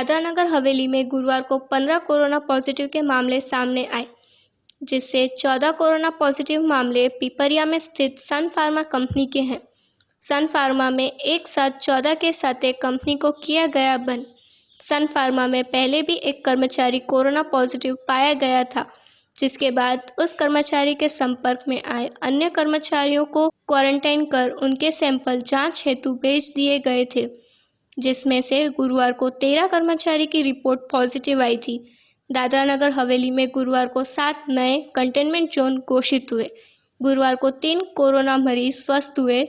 दादरा नगर हवेली में गुरुवार को 15 कोरोना पॉजिटिव के मामले सामने आए, जिससे 14 कोरोना पॉजिटिव मामले पिपरिया में स्थित सन फार्मा कंपनी के हैं। सन फार्मा में एक साथ 14 के साथ एक कंपनी को किया गया बंद। सन फार्मा में पहले भी एक कर्मचारी कोरोना पॉजिटिव पाया गया था, जिसके बाद उस कर्मचारी के संपर्क में आए अन्य कर्मचारियों को क्वारंटाइन कर उनके सैंपल जांच हेतु भेज दिए गए थे, जिसमें से गुरुवार को 13 कर्मचारी की रिपोर्ट पॉजिटिव आई थी। दादरा नगर हवेली में गुरुवार को 7 नए कंटेनमेंट जोन घोषित हुए। गुरुवार को 3 कोरोना मरीज स्वस्थ हुए,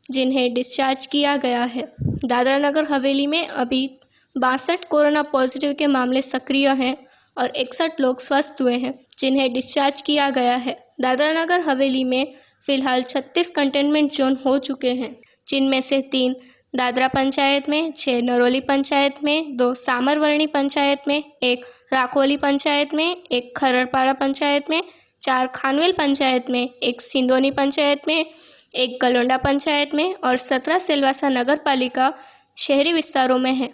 जिन्हें डिस्चार्ज किया गया है। दादरा नगर हवेली में अभी 62 कोरोना पॉजिटिव के मामले सक्रिय हैं और 61 लोग स्वस्थ हुए हैं, जिन्हें डिस्चार्ज किया गया है। दादरा नगर हवेली में फिलहाल 36 कंटेनमेंट जोन हो चुके हैं, जिनमें से 3 दादरा पंचायत में, 6 नरोली पंचायत में, 2 सामरवर्णी पंचायत में, 1 राखोली पंचायत में, 1 खरड़पाड़ा पंचायत में, 4 खानवेल पंचायत में, 1 सिंदोनी पंचायत में, 1 गलोंडा पंचायत में और 17 सिलवासा नगर पालिका शहरी विस्तारों में है।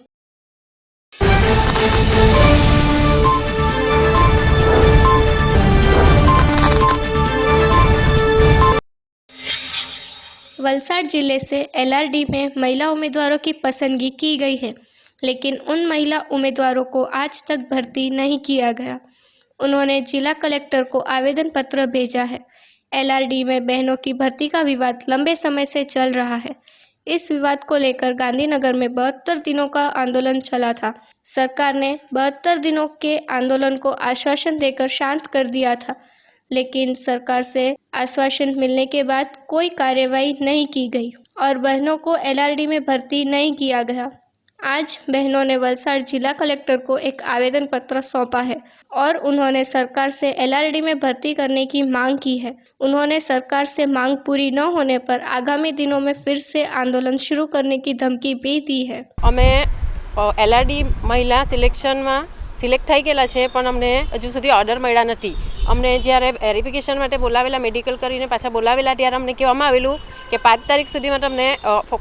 वलसाड जिले से एलआरडी में महिला उम्मीदवारों की पसंदगी की गई है, लेकिन उन महिला उम्मीदवारों को आज तक भर्ती नहीं किया गया। उन्होंने जिला कलेक्टर को आवेदन पत्र भेजा है। एलआरडी में बहनों की भर्ती का विवाद लंबे समय से चल रहा है। इस विवाद को लेकर गांधीनगर में 72 दिनों का आंदोलन चला था। सरकार ने 72 दिनों के आंदोलन को आश्वासन देकर शांत कर दिया था, लेकिन सरकार से आश्वासन मिलने के बाद कोई कार्रवाई नहीं की गई और बहनों को एलआरडी में भर्ती नहीं किया गया। आज बहनों ने वलसाड जिला कलेक्टर को एक आवेदन पत्र सौंपा है और उन्होंने सरकार से एलआरडी में भर्ती करने की मांग की है। उन्होंने सरकार से मांग पूरी न होने पर आगामी दिनों में फिर से आंदोलन शुरू करने की धमकी भी दी है। हमें एलआरडी महिला सिलेक्शन में सिलेक्ट થઈ ગયેલા છે, પણ અમને હજુ સુધી ઓર્ડર મળ્યા નથી। અમને જ્યારે વેરિફિકેશન માટે બોલાવેલા, મેડિકલ કરીને પાછા બોલાવેલા, ત્યારે અમને કહેવામાં આવેલું કે 5 તારીખ સુધીમાં તમને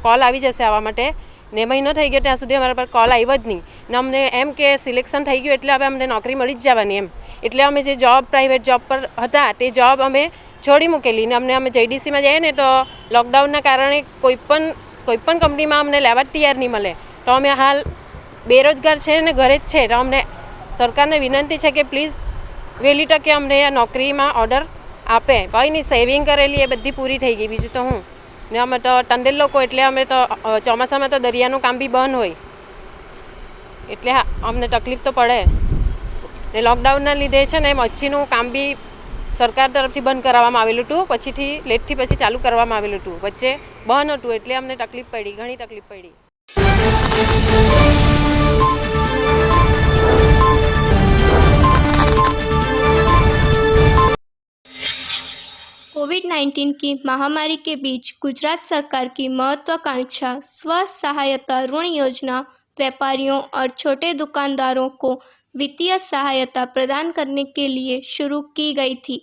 કોલ આવી જશે આવવા માટે, ને મહિનો થઈ ગયો ત્યાં સુધી અમારા પર કોલ આવ્યો જ નહીં ને અમને એમ કે સિલેક્શન થઈ ગયું એટલે હવે અમને નોકરી મળી જ જવાની એમ। એટલે અમે જે જોબ પ્રાઇવેટ જોબ પર હતા તે જોબ અમે છોડી મૂકેલી ને અમે જેડીસીમાં જઈએ ને તો લોકડાઉનના કારણે કોઈ પણ કંપનીમાં અમને લેવા તૈયાર નહીં મળે। તો અમે હાલ બેરોજગાર છે ને ઘરે જ છે। તો અમને સરકારને વિનંતી છે કે પ્લીઝ વહેલી તકે અમને આ નોકરીમાં ઓર્ડર આપે। કંઈ નહીં, સેવિંગ કરેલી એ બધી પૂરી થઈ ગઈ, બીજું તો હું ને અમે તો ટંડેલ લોકો એટલે અમે તો ચોમાસામાં તો દરિયાનું કામ બી બંધ હોય એટલે અમને તકલીફ તો પડે ને લોકડાઉનના લીધે છે ને મચ્છીનું કામ બી સરકાર તરફથી બંધ કરાવવામાં આવેલું હતું, પછીથી લેટથી પછી ચાલુ કરવામાં આવેલું હતું, વચ્ચે બંધ હતું એટલે અમને તકલીફ પડી, ઘણી તકલીફ પડી। कोविड-19 की महामारी के बीच गुजरात सरकार की महत्वाकांक्षा स्व सहायता ऋण योजना व्यापारियों और छोटे दुकानदारों को वित्तीय सहायता प्रदान करने के लिए शुरू की गई थी,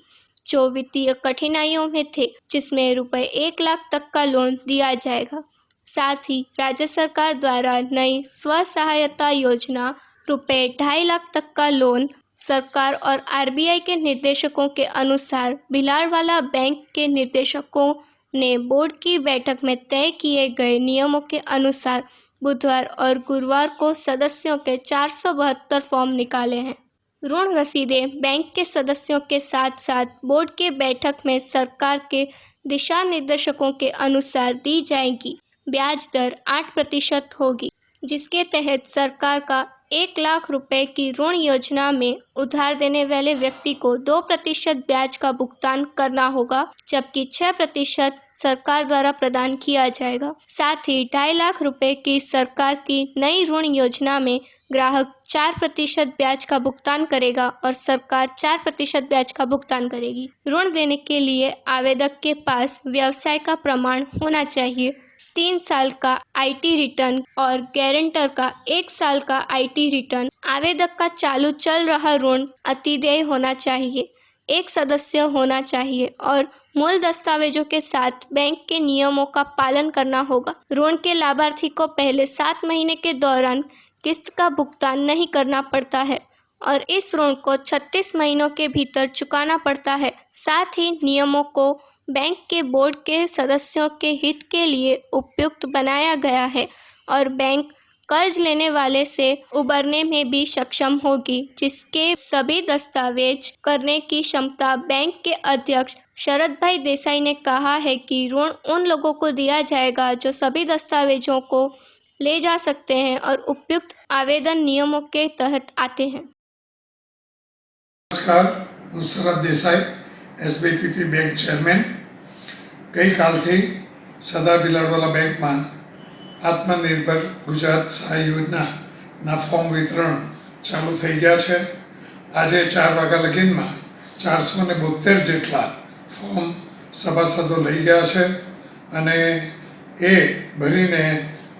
जो वित्तीय कठिनाइयों में थे, जिसमें रुपए 1 लाख तक का लोन दिया जाएगा। साथ ही राज्य सरकार द्वारा नई स्व सहायता योजना रुपए 2.5 लाख तक का लोन सरकार और आरबीआई के निर्देशकों के अनुसार भिलारवाला बैंक के निर्देशकों ने बोर्ड की बैठक में तय किए गए नियमों के अनुसार बुधवार और गुरुवार को सदस्यों के 472 फॉर्म निकाले हैं। ऋण रसीदें बैंक के सदस्यों के साथ साथ बोर्ड के बैठक में सरकार के दिशा निर्देशकों के अनुसार दी जाएगी। ब्याज दर 8% होगी, जिसके तहत सरकार का 1 लाख रुपए की ऋण योजना में उधार देने वाले व्यक्ति को 2% ब्याज का भुगतान करना होगा, जबकि 6% सरकार द्वारा प्रदान किया जाएगा। साथ ही 2.5 लाख रुपए की सरकार की नई ऋण योजना में ग्राहक 4% ब्याज का भुगतान करेगा और सरकार 4% ब्याज का भुगतान करेगी। ऋण देने के लिए आवेदक के पास व्यवसाय का प्रमाण होना चाहिए, 3 साल का आईटी रिटर्न और गारंटर का 1 साल का आईटी रिटर्न। आवेदक का चालू चल रहा ऋण अतिदेय होना चाहिए, 1 सदस्य होना चाहिए और मूल दस्तावेजों के साथ बैंक के नियमों का पालन करना होगा। ऋण के लाभार्थी को पहले 7 महीने के दौरान किस्त का भुगतान नहीं करना पड़ता है और इस ऋण को 36 महीनों के भीतर चुकाना पड़ता है। साथ ही नियमों को बैंक के बोर्ड के सदस्यों के हित के लिए उपयुक्त बनाया गया है और बैंक कर्ज लेने वाले से उबरने में भी सक्षम होगी, जिसके सभी दस्तावेज करने की क्षमता बैंक के अध्यक्ष शरद भाई देसाई ने कहा है कि ऋण उन लोगों को दिया जाएगा जो सभी दस्तावेजों को ले जा सकते हैं और उपयुक्त आवेदन नियमों के तहत आते हैं। नमस्कार, હું શરદ દેસાઈ, SBPP બેંક ચેરમેન। ગઈકાલથી સરદાર બિલાડવાલા બેંકમાં આત્મનિર્ભર ગુજરાત સહાય યોજનાના ફોર્મ વિતરણ ચાલુ થઈ ગયા છે। આજે 4 વાગ્યા લગીનમાં 472 જેટલા ફોર્મ સભાસદો લઈ ગયા છે અને એ ભરીને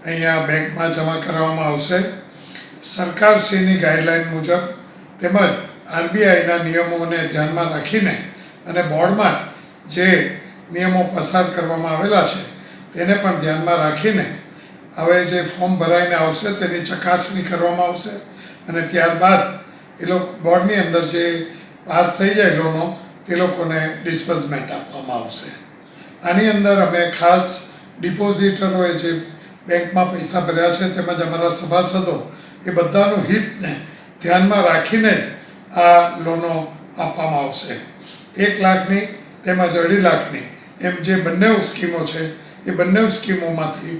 અહીંયા બેંકમાં જમા કરવામાં આવશે। સરકારશ્રીની ગાઈડલાઈન મુજબ તેમજ આરબીઆઈના નિયમોને ધ્યાનમાં રાખીને અને બોર્ડમાં જે નિયમો પસાર કરવામાં આવેલા છે તેને પણ ધ્યાનમાં રાખીને હવે જે ફોર્મ ભરાઈને આવશે તેની ચકાસણી કરવામાં આવશે અને ત્યારબાદ એ લોકો બોર્ડની અંદર જે પાસ થઈ જાય લોનો તે લોકોને ડિસ્બર્સમેન્ટ આપવામાં આવશે। આની અંદર અમે ખાસ ડિપોઝિટરોએ જે બેંકમાં પૈસા ભર્યા છે તેમજ અમારા સભાસદો એ બધાનું હિતને ધ્યાનમાં રાખીને જ આ લોનો આપવામાં આવશે। 1 લાખની તેમજ 2.5 લાખની એમ જે બંને સ્કીમો છે એ બંને સ્કીમોમાંથી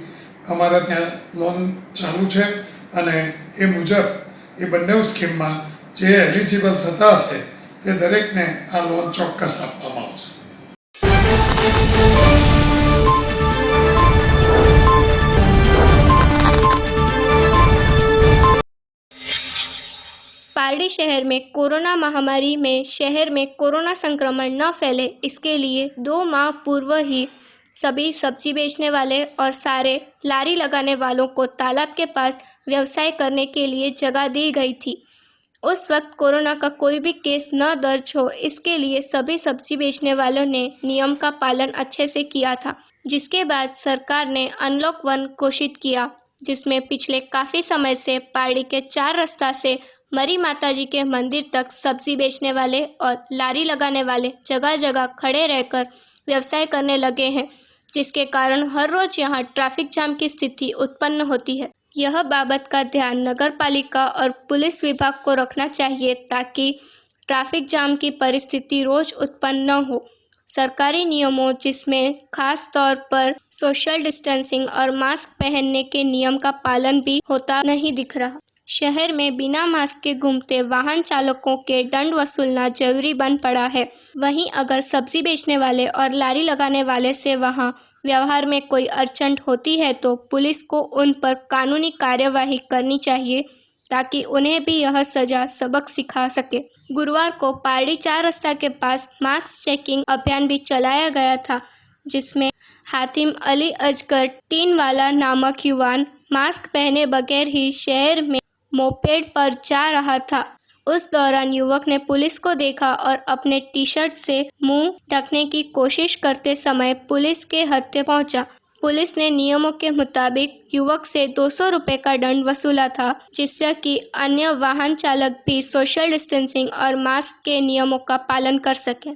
અમારા ત્યાં લોન ચાલુ છે અને એ મુજબ એ બંને સ્કીમમાં જે એલિજિબલ થતા હશે તે દરેકને આ લોન ચોક્કસ આપવામાં આવશે। पारडी शहर में कोरोना महामारी में शहर में कोरोना संक्रमण न फैले, इसके लिए 2 माह पूर्व ही सभी सब्जी बेचने वाले और सारे लारी लगाने वालों को तालाब के पास व्यवसाय करने के लिए जगह दी गई थी। उस वक्त कोरोना का कोई भी केस न दर्ज हो, इसके लिए सभी सब्जी बेचने वालों ने नियम का पालन अच्छे से किया था, जिसके बाद सरकार ने अनलॉक 1 घोषित किया, जिसमें पिछले काफ़ी समय से पारडी के 4 रास्ता से मरी माताजी के मंदिर तक सब्जी बेचने वाले और लारी लगाने वाले जगह जगह खड़े रहकर व्यवसाय करने लगे हैं, जिसके कारण हर रोज़ यहाँ ट्रैफिक जाम की स्थिति उत्पन्न होती है। यह बाबत का ध्यान नगर पालिका और पुलिस विभाग को रखना चाहिए ताकि ट्रैफिक जाम की परिस्थिति रोज़ उत्पन्न न हो। सरकारी नियमों जिसमें खास तौर पर सोशल डिस्टेंसिंग और मास्क पहनने के नियम का पालन भी होता नहीं दिख रहा। शहर में बिना मास्क के घूमते वाहन चालकों के दंड वसूलना जरूरी बन पड़ा है। वहीं अगर सब्जी बेचने वाले और लारी लगाने वाले से वहां व्यवहार में कोई अड़चन होती है तो पुलिस को उन पर कानूनी कार्यवाही करनी चाहिए ताकि उन्हें भी यह सजा सबक सिखा सके। गुरुवार को पारडी 4 रास्ता के पास मास्क चेकिंग अभियान भी चलाया गया था, जिसमें हातिम अली अजगर टीनवाला नामक युवान मास्क पहने बगैर ही शहर में मोपेड पर जा रहा था। उस दौरान युवक ने पुलिस को देखा और अपने टी-शर्ट से मुंह ढकने की कोशिश करते समय पुलिस के हत्थे पहुंचा। पुलिस ने नियमों के मुताबिक युवक से 200 रुपये का दंड वसूला था, जिससे कि अन्य वाहन चालक भी सोशल डिस्टेंसिंग और मास्क के नियमों का पालन कर सकें।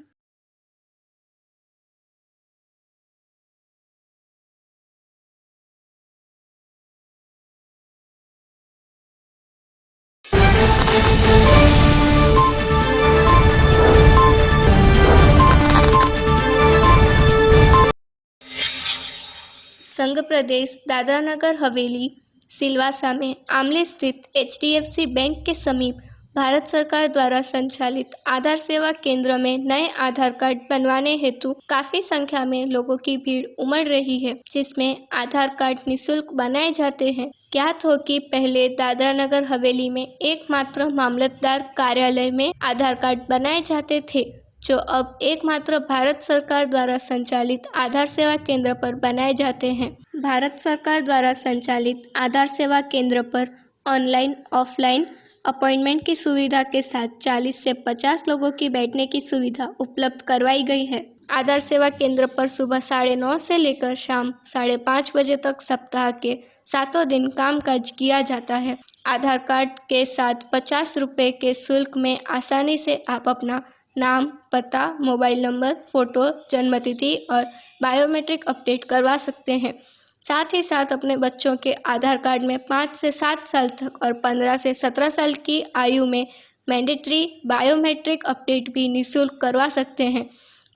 संघ प्रदेश दादरा नगर हवेली सिलवासा में आमले स्थित HDFC बैंक के समीप भारत सरकार द्वारा संचालित आधार सेवा केंद्र में नए आधार कार्ड बनवाने हेतु काफ़ी संख्या में लोगों की भीड़ उमड़ रही है, जिसमें आधार कार्ड निःशुल्क बनाए जाते हैं। ज्ञात हो कि पहले दादरा नगर हवेली में एकमात्र मामलतदार कार्यालय में आधार कार्ड बनाए जाते थे, जो अब एकमात्र भारत सरकार द्वारा संचालित आधार सेवा केंद्र पर बनाए जाते हैं। भारत सरकार द्वारा संचालित आधार सेवा केंद्र पर ऑनलाइन ऑफलाइन अपॉइंटमेंट की सुविधा के साथ 40 से 50 लोगों की बैठने की सुविधा उपलब्ध करवाई गई है। आधार सेवा केंद्र पर सुबह 9:30 से लेकर शाम 5:30 बजे तक सप्ताह के 7 दिन कामकाज किया जाता है। आधार कार्ड के साथ 50 रुपये के शुल्क में आसानी से आप अपना नाम, पता, मोबाइल नंबर, फ़ोटो, जन्मतिथि और बायोमेट्रिक अपडेट करवा सकते हैं। साथ ही साथ अपने बच्चों के आधार कार्ड में 5 से 7 साल तक और 15 से 17 साल की आयु में मैंडेटरी बायोमेट्रिक अपडेट भी निःशुल्क करवा सकते हैं।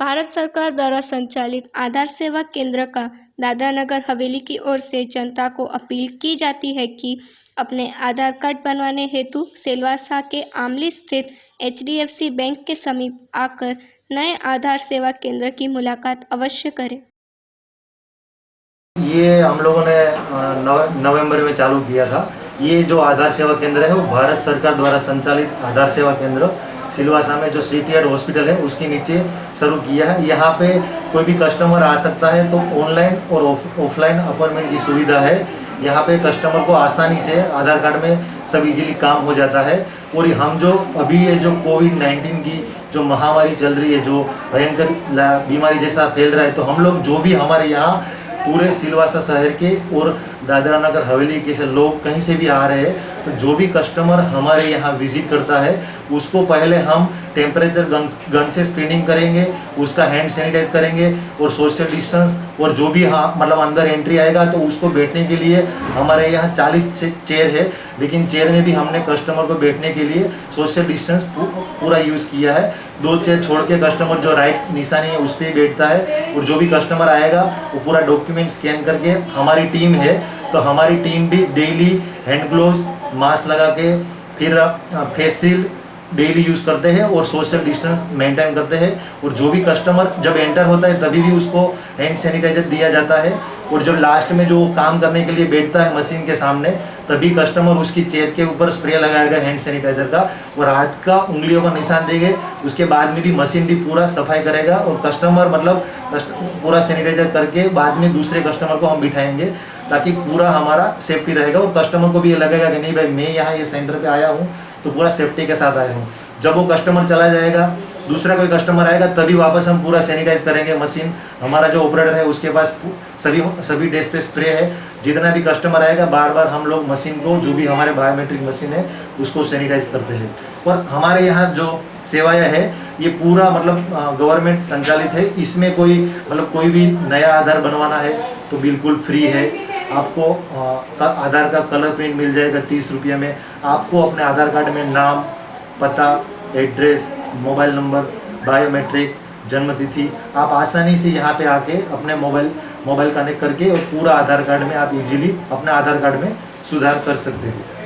भारत सरकार द्वारा संचालित आधार सेवा केंद्र का दादरा नगर हवेली की ओर से जनता को अपील की जाती है कि अपने आधार कार्ड बनवाने हेतु सिलवासा के आमली स्थित HDFC बैंक के समीप आकर नए आधार सेवा केंद्र की मुलाकात अवश्य करें। ये हम लोगों ने नवंबर में चालू किया था। ये जो आधार सेवा केंद्र है वो भारत सरकार द्वारा संचालित आधार सेवा केंद्र सिलवासा में जो CTR हॉस्पिटल है उसके नीचे शुरू किया है। यहाँ पे कोई भी कस्टमर आ सकता है, तो ऑनलाइन और ऑफलाइन अपॉइंटमेंट की सुविधा है। यहाँ पे कस्टमर को आसानी से आधार कार्ड में सब इजीली काम हो जाता है। और हम जो अभी ये जो कोविड-19 की जो महामारी चल रही है, जो भयंकर बीमारी जैसा फैल रहा है, तो हम लोग जो भी हमारे यहाँ पूरे सिलवासा शहर के और दादरा नगर हवेली के से लोग कहीं से भी आ रहे हैं, तो जो भी कस्टमर हमारे यहाँ विजिट करता है उसको पहले हम टेम्परेचर गन से स्क्रीनिंग करेंगे, उसका हैंड सैनिटाइज करेंगे और सोशल डिस्टेंस, और जो भी मतलब अंदर एंट्री आएगा तो उसको बैठने के लिए हमारे यहाँ 40 चेयर है, लेकिन चेयर में भी हमने कस्टमर को बैठने के लिए सोशल डिस्टेंस पूरा यूज़ किया है। 2 चेयर छोड़ के कस्टमर जो राइट निशानी है उस पर बैठता है, और जो भी कस्टमर आएगा वो पूरा डॉक्यूमेंट स्कैन करके, हमारी टीम है तो हमारी टीम भी डेली हैंड ग्लोव्स, मास्क लगा के, फिर फेस शील्ड डेली यूज़ करते हैं और सोशल डिस्टेंस मेंटेन करते हैं। और जो भी कस्टमर जब एंटर होता है तभी भी उसको हैंड सैनिटाइजर दिया जाता है, और जब लास्ट में जो काम करने के लिए बैठता है मशीन के सामने, तभी कस्टमर उसकी चेयर के ऊपर स्प्रे लगाएगा हैंड सैनिटाइजर का और हाथ का उंगलियों का निशान देंगे। उसके बाद में भी मशीन भी पूरा सफाई करेगा और कस्टमर पूरा सैनिटाइजर करके बाद में दूसरे कस्टमर को हम बिठाएंगे, ताकि पूरा हमारा सेफ्टी रहेगा और कस्टमर को भी ये लगेगा कि नहीं भाई मैं यहाँ ये सेंटर पे आया हूँ तो पूरा सेफ्टी के साथ आया हूँ। जब वो कस्टमर चला जाएगा, दूसरा कोई कस्टमर आएगा, तभी वापस हम पूरा सैनिटाइज करेंगे मशीन। हमारा जो ऑपरेटर है उसके पास सभी डेस्क पे स्प्रे है। जितना भी कस्टमर आएगा बार बार हम लोग मशीन को, जो भी हमारे बायोमेट्रिक मशीन है उसको सैनिटाइज करते हैं। और हमारे यहाँ जो सेवाएं है ये पूरा गवर्नमेंट संचालित है। इसमें कोई भी नया आधार बनवाना है तो बिल्कुल फ्री है। आपको आधार का कलर प्रिंट मिल जाएगा 30 रुपये में। आपको अपने आधार कार्ड में नाम, पता, एड्रेस, मोबाइल नंबर, बायोमेट्रिक, जन्मतिथि आप आसानी से यहाँ पे आके अपने मोबाइल कनेक्ट करके और पूरा आधार कार्ड में आप इजीली अपने आधार कार्ड में सुधार कर सकते हैं।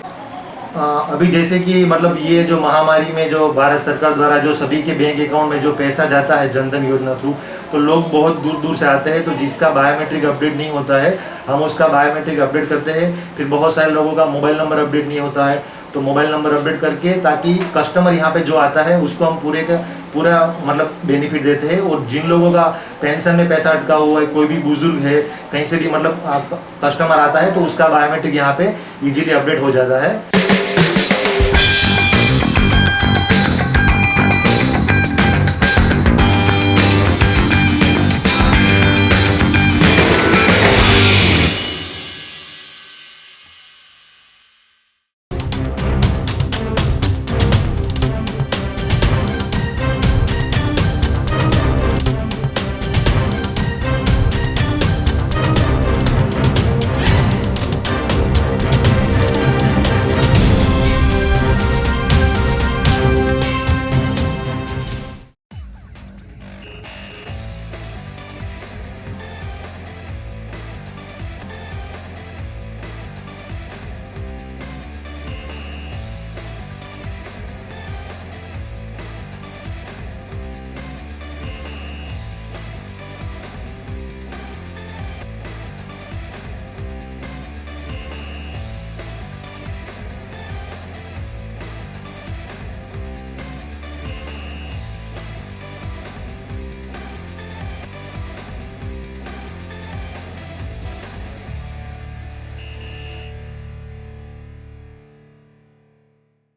अभी जैसे कि ये जो महामारी में जो भारत सरकार द्वारा जो सभी के बैंक अकाउंट में जो पैसा जाता है जनधन योजना थ्रू, तो लोग बहुत दूर दूर से आते हैं, तो जिसका बायोमेट्रिक अपडेट नहीं होता है हम उसका बायोमेट्रिक अपडेट करते हैं। फिर बहुत सारे लोगों का मोबाइल नंबर अपडेट नहीं होता है, तो मोबाइल नंबर अपडेट करके, ताकि कस्टमर यहाँ पे जो आता है उसको हम पूरा बेनिफिट देते हैं। और जिन लोगों का पेंशन में पैसा अटका हुआ है, कोई भी बुजुर्ग है, कहीं से भी कस्टमर आता है तो उसका बायोमेट्रिक यहाँ पे इजीली अपडेट हो जाता है।